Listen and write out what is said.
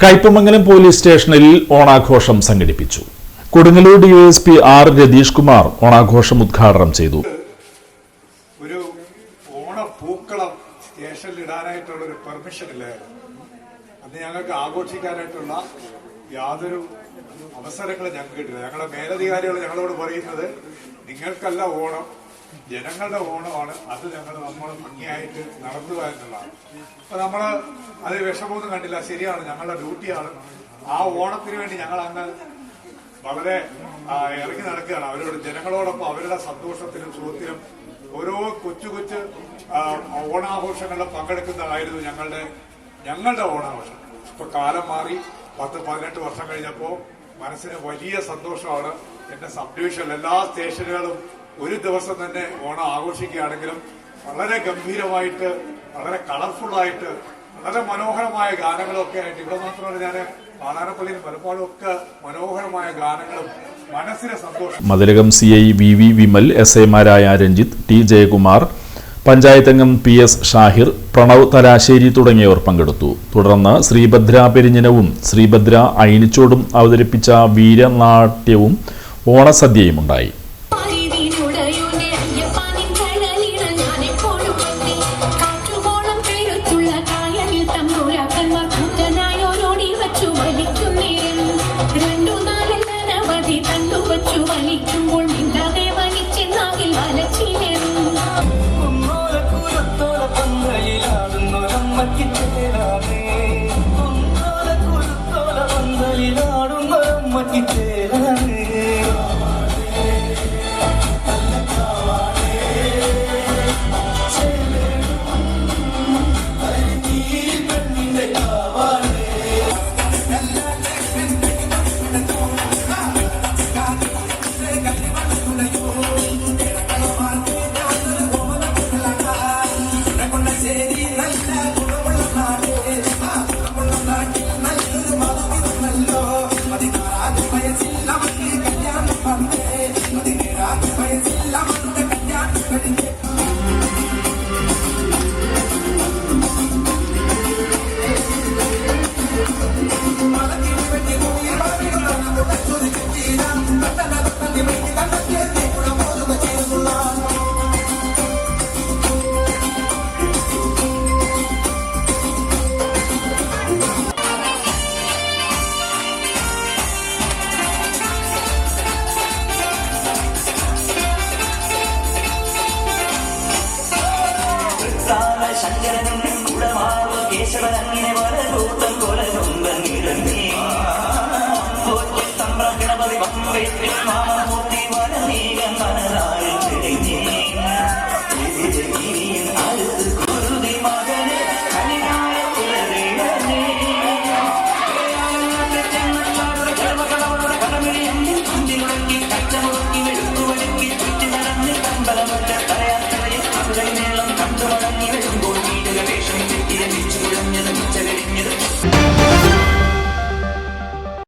Kaipamangalam police സ്റ്റേഷനിൽ ഓണാഘോഷം സംഘടിപ്പിച്ചു. കൊടുങ്ങല്ലൂർ ഡിവൈഎസ്പി ആർ രതീഷ് കുമാർ ഓണാഘോഷം ഉദ്ഘാടനം ചെയ്തു. ഒരു ഓണപ്പൂക്കളം സ്റ്റേഷനിൽ ഇടാനായിട്ടുള്ള ഒരു പെർമിഷൻ ഇല്ലായിരുന്നു. അന്ന് ഞങ്ങൾക്ക് ആഘോഷിക്കാനായിട്ടുള്ള യാതൊരു അവസരങ്ങളും ഞങ്ങൾക്ക് കിട്ടില്ല. ഞങ്ങളുടെ മേലധികാരികൾ ഞങ്ങളോട് പറയുന്നത് നിങ്ങൾക്കല്ല ഓണം, ജനങ്ങളുടെ ഓണമാണ്, അത് നമ്മൾ ഭംഗിയായിട്ട് നടന്നു എന്നുള്ളതാണ്. അപ്പൊ നമ്മള് അത് വിഷമമൊന്നും കണ്ടില്ല. ശരിയാണ്, ഞങ്ങളുടെ ഡ്യൂട്ടിയാണ്. ആ ഓണത്തിന് വേണ്ടി ഞങ്ങൾ അങ്ങ് വളരെ ഇറങ്ങി നടക്കുകയാണ്. അവരോട് ജനങ്ങളോടൊപ്പം അവരുടെ സന്തോഷത്തിനും സുഖത്തിനും ഓരോ കൊച്ചു കൊച്ചു ഓണാഘോഷങ്ങളിൽ പങ്കെടുക്കുന്നതായിരുന്നു ഞങ്ങളുടെ ഓണാഘോഷം. ഇപ്പൊ കാലം മാറി 10-18 വർഷം കഴിഞ്ഞപ്പോ മനസ്സിന് വലിയ സന്തോഷമാണ്. എന്റെ സബ് ഡിവിഷൻ എല്ലാ സ്റ്റേഷനുകളും ഒരു ദിവസം തന്നെ ഓണം ആഘോഷിക്കുകയാണെങ്കിലും വളരെ ഗംഭീരമായിട്ട്, വളരെ കളർഫുള്ളായിട്ട്, വളരെ മനോഹരമായ ഗാനങ്ങളൊക്കെ ആയിട്ട്, ഇവിടെ മാത്രമല്ല ഞാൻ പാലാനപ്പള്ളിയിൽ പലപ്പോഴും ഒക്കെ മനോഹരമായ ഗാനങ്ങളും മനസ്സിന് സന്തോഷം. Mathilakam CI VV Vimal, SIമാരായ Ranjith, T Jayakumar, panchayat അംഗം PS ഷാഹിർ, പ്രണവ് തലാശ്ശേരി തുടങ്ങിയവർ പങ്കെടുത്തു. തുടർന്ന് ശ്രീഭദ്ര പെരിഞ്ഞനവും ശ്രീഭദ്ര അയിനിച്ചോടും അവതരിപ്പിച്ച വീരനാട്യവും ഓണസദ്യയും ഉണ്ടായി. കേശവനങ്ങിനെ വരൂട്ടം കൊലകൊമ്പൻ നിരന്നേ ഗണപതി